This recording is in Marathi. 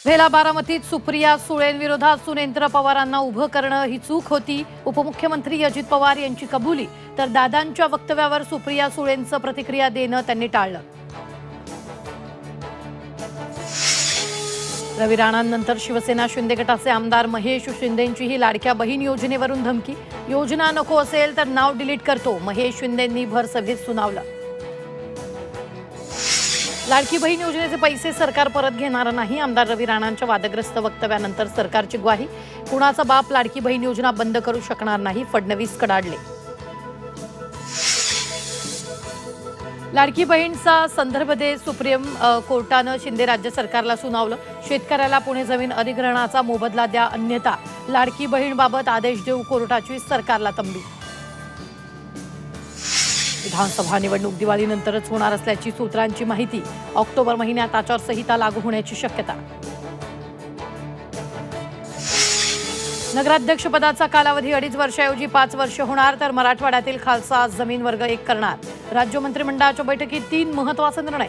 भेला बारामतीत सुप्रिया सुळेंविरोधात सुनेंद्र पवारांना उभं करणं ही चूक होती. उपमुख्यमंत्री अजित पवार यांची कबुली. तर दादांच्या वक्तव्यावर सुप्रिया सुळेंचं प्रतिक्रिया देणं त्यांनी टाळलं. रवी राणांनंतर शिवसेना शिंदे गटाचे आमदार महेश शिंदेंचीही लाडक्या बहीण योजनेवरून धमकी. योजना नको असेल तर नाव डिलीट करतो, महेश शिंदेंनी भर सभेत सुनावलं. लाडकी बहीण योजनेचे पैसे सरकार परत घेणार नाही. आमदार रवी राणांच्या वादग्रस्त वक्तव्यानंतर सरकारची ग्वाही. कुणाचा बाप लाडकी बहीण योजना बंद करू शकणार नाही, फडणवीस कडाडले. लाडकी बहीणचा संदर्भ देत सुप्रीम कोर्टानं शिंदे राज्य सरकारला सुनावलं. शेतकऱ्याला पुणे जमीन अधिग्रहणाचा मोबदला द्या, अन्यथा लाडकी बहीणबाबत आदेश देऊ, कोर्टाची सरकारला तंबी. विधानसभा निवडणूक दिवाळीनंतरच होणार असल्याची सूत्रांची माहिती. ऑक्टोबर महिन्यात आचारसंहिता लागू होण्याची शक्यता. नगराध्यक्षपदाचा कालावधी 2.5 वर्षाऐवजी 5 वर्ष होणार. तर मराठवाड्यातील खालसा जमीन वर्ग 1 करणार. राज्य मंत्रिमंडळाच्या बैठकीत 3 महत्त्वाचे निर्णय.